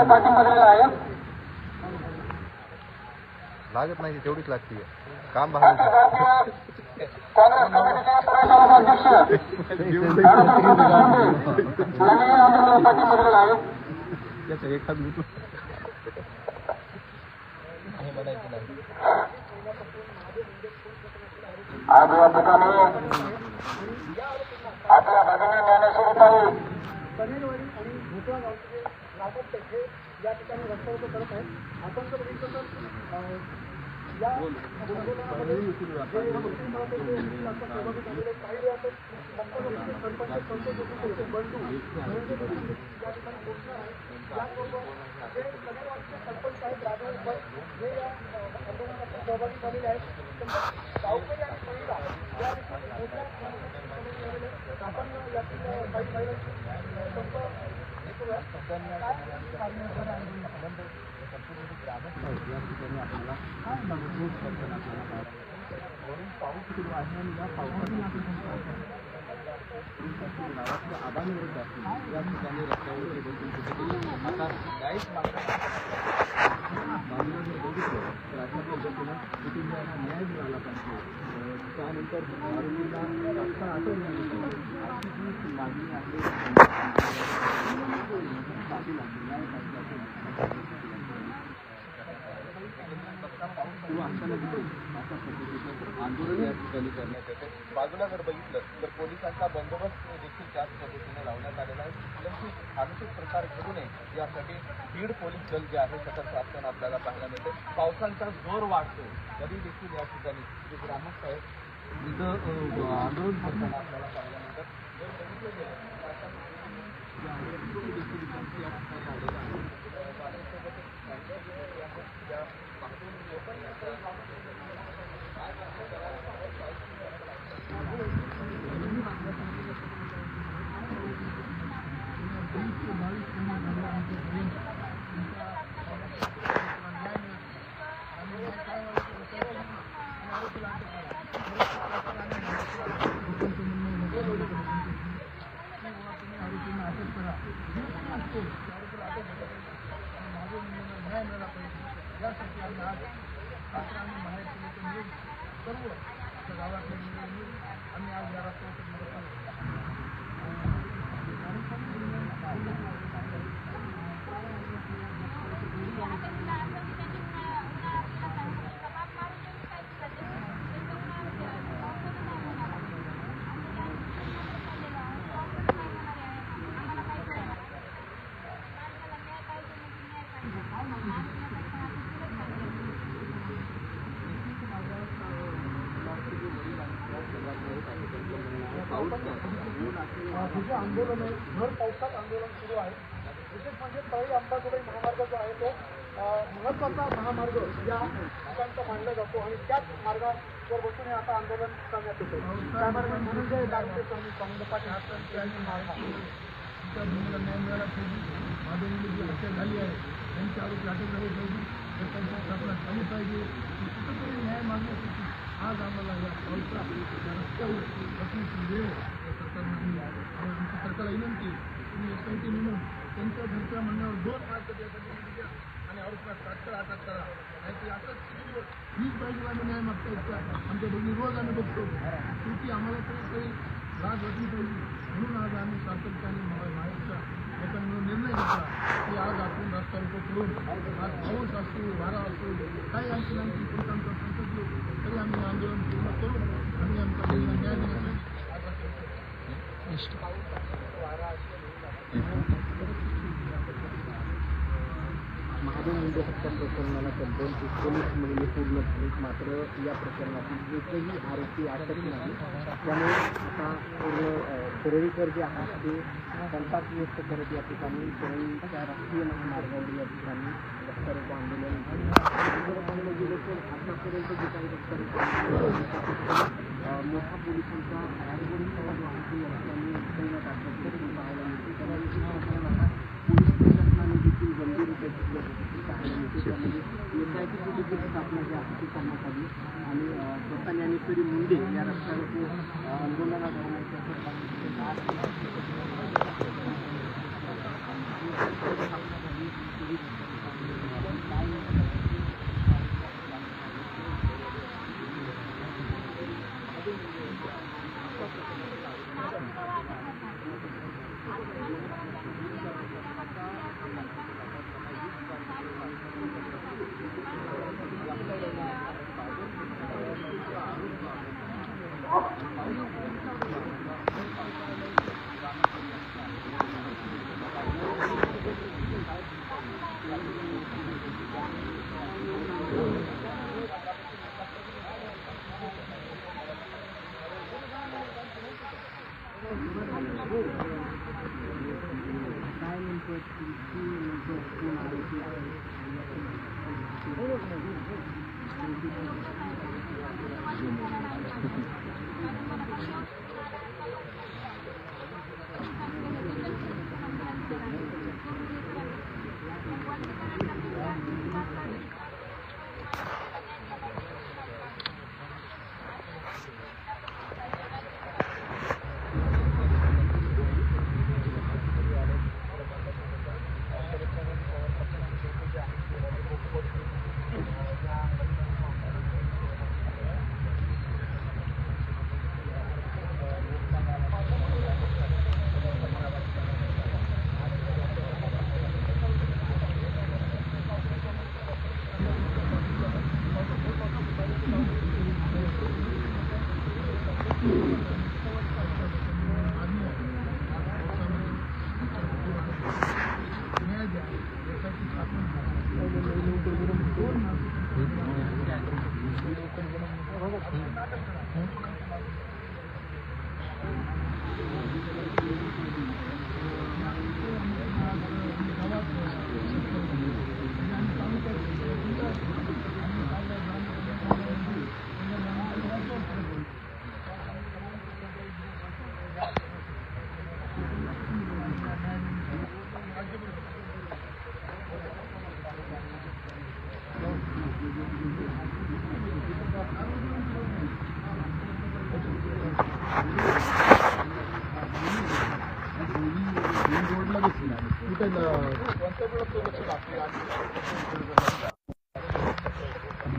पाठिंबा दिलेला आहे. लागत नाही तेवढीच लागते काम बाहेर काँग्रेस कमिटीचे प्रदेशाध्यक्ष पाठिंबा दिलेला आहे. त्याचा एखाद आज या ठिकाणी आपल्या भगिनी ज्ञानेश्वरीताई या ठिकाणी रस्त्यावर करत आहेत. आपण जर बघितलं तर या आंदोलनामध्ये सहभागी झालेले काही वेळातच सरपंच बंडू या ठिकाणी पोहोचणार आहे. याचबरोबर जे कनेरवाडीचे सरपंच आहेत राघव हे या आंदोलनात सहभागी झालेले आहेत. गावकरी आणि महिला या ठिकाणी मोठ्या आपण यातील काही महिलांची वरून पाऊस सुरू आहे आणि या पावसाने गावातल्या आबांविरुद्ध या ठिकाणी रस्त्यावरती बसून कुठेतरी आता काहीच बाजूला जर बघितलं तर अशा पद्धतीनं कुटुंबियांना न्याय मिळाला पाहिजे. त्यानंतर आरोपीला तात्काळ अटक मिळाली पाहिजे. अशी जी मागणी आहे किंवा असताना देखील अशा पद्धतीचं आंदोलन या ठिकाणी करण्यात येते. बाजूला जर बघितलं तर पोलिसांचा बंदोबस्त देखील त्याच पद्धतीने लावण्यात आलेला आहे. कुठल्याही अनुचित प्रकार घडू नये यासाठी बीड पोलीस दल जे आहे सतर्क असताना आपल्याला पाहायला मिळते. पावसांचा जोर वाढतो तरी देखील या ठिकाणी जे ग्रामस्थ आहेत इथं आंदोलन करताना आपल्याला पाहायला मिळतात. जर बघितलं गेलं यासाठी आम्ही आज आणि बाहेर सर्व गावातल्या मुलांनी आम्ही आज या रस्त्यावर आंदोलन आहे. भर पावसात आंदोलन सुरू आहे. विशेष म्हणजे तळी अंबाजोगाई महामार्ग जो आहे तो महत्त्वाचा महामार्ग या ठिकाणचा मानला जातो आणि त्याच मार्गावर बसून हे आता आंदोलन करण्यात येतं. त्या मार्गाने म्हणून जे पाटील मार्ग त्या भूमीला न्याय मिळाला पाहिजे. माधवनी जी हत्या झाली आहे त्यांची आरोपी अटक झाली पाहिजे. त्यांची स्थापना झाली पाहिजे. कुठंतरी न्याय मागण्यासाठी आज आम्हाला या पावसात या रस्त्यावर बसण्याची वेळ सरकारला विनंती तुम्ही एसआयटी म्हणून त्यांच्या घरच्या म्हणण्यावर 2 मार्च त्यासाठी द्या आणि आरोपीला तात्काळ अटक करा. नाहीतर असंच किती दिवस 20 बाजूला आम्ही न्याय मागता येतात. आमच्या बहिणी रोज आम्ही बघतो शेवटी आम्हाला तरी काही लाज वाटली पाहिजे. म्हणून आज आम्ही सातत्याने महाराष्ट्राच्या लोकांनी मिळून निर्णय घेतला की आज आपण रस्ता रोको करून आज पाऊस असतो वारा असतो काही आणखी पोलिसांचा संसद तरी आम्ही आंदोलन पूर्ण करू आणि आमच्या बहिणीला न्याय देण्यासाठी महादेव मुंडे हत्या प्रकरणाला कंपनीची पोलीस म्हणून पूर्ण झाली. मात्र या प्रकरणातील एकही आरोपी अटक नाही. त्यामुळे आता पूर्ण परळीकर जे आहेत ते संताप व्यक्त करत या ठिकाणी परळीच्या राष्ट्रीय महामार्गावर या ठिकाणी रस्ता रोको आंदोलन पाहिलं गेलं तर आतापर्यंत जे काही रस्ता रोको मोठा पोलिसांचा राजगुरूंचा जो आहे तो या ठिकाणी करण्यात असल्याचं पाहायला मिळते. त्यामुळे पोलीस प्रशासनाने देखील गंभीररित्या पाहायला मिळते. त्यामध्ये एसआयटीची देखील स्थापना जी आहे ती करण्यात आली आणि स्वतः ज्ञानेश्वरी मुंडे या रस्ता रोको आंदोलनात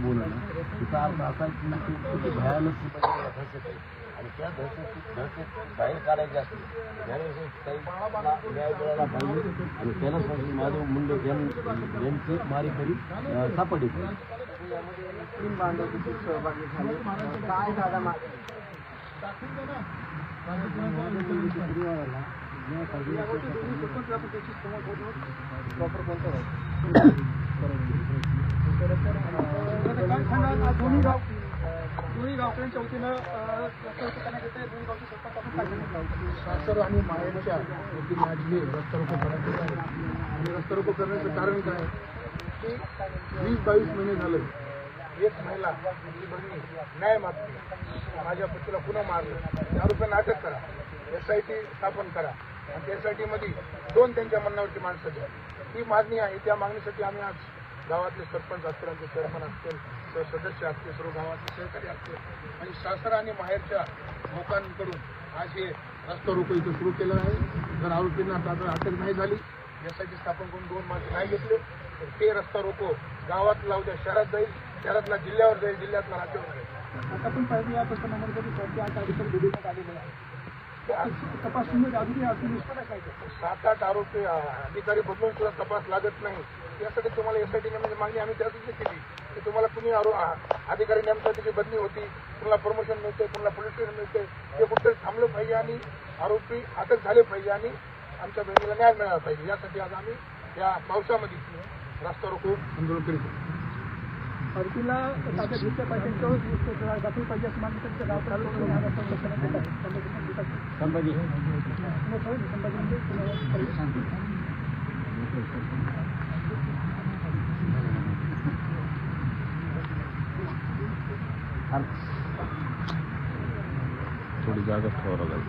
बोला ना तिचा अर्थ असा की किती भयानक दहशत आहे आणि त्या दहशत बाहेर काढायची असते त्यावेळेस काही न्याय मिळाला पाहिजे आणि त्याला माधव मुंडे यांची मारेकरी सापडली. तीन बांधवांची सहभागी झाले काय दादा काय सांगाल दोन्ही गावकऱ्यांच्या वतीनं करण्यात येते. दोन्ही गावचे सरपंच आपण काय सांगितलं सासर आणि माहेरच्या वतीने आज हे रस्ता रोको करण्यात येत आहे. आणि रस्ता रोको करण्याचं कारण काय की 20-22 महिने झाले एक महिला आपली बहिणी न्याय मागते. माझ्या पतीला पुन्हा मारलं, त्या आरोपींना अटक करा, SIT स्थापन करा आणि त्या SIT मध्ये 2 त्यांच्या म्हणण्यावरची माणसं द्या. ही मागणी आहे. त्या मागणीसाठी आम्ही आज गावातले सरपंच असतील, आमचे चेअरमन असतील, सदस्य असतील, सर्व गावातले सहकारी असतील आणि सासर आणि माहेरच्या लोकांकडून आज हे रस्ता रोको इथं सुरू केलं आहे. जर आरोपींना अटक नाही झाली, SIT स्थापन करून 2 माणसं नाही घेतले तर ते रस्ता रोको गावात लावू द्या, शहरात जाईल, शहरातला जिल्ह्यावर जाईल, जिल्ह्यातला राज्यावर जाईल. आता पण पाहिजे या प्रकरणामध्ये कधी 8 आलेले आहे. तपास अजूनही 7-8 आरोपी अधिकारी बदलून सुद्धा तपास लागत नाही. यासाठी तुम्हाला SIT नेमण्याची मागणी आम्ही त्यासाठी केली की तुम्हाला कुणी अधिकारी नेमता त्याची बदली होती, कुणाला प्रमोशन मिळते, कुणाला पोलीस स्टेशन मिळते, ते कुठेतरी थांबलं पाहिजे आणि आरोपी अटक झाले पाहिजे आणि आमच्या बहिणीला न्याय मिळाला पाहिजे. यासाठी आज आम्ही या पावसामध्ये रस्ता रोको आंदोलन करीत आहोत. आरोपीला ताब्यात घेतल्या पाहिजे, दाखल पाहिजे असं मागणी त्यांच्या संभाजी थोडी जागा ठेवायला लागेल.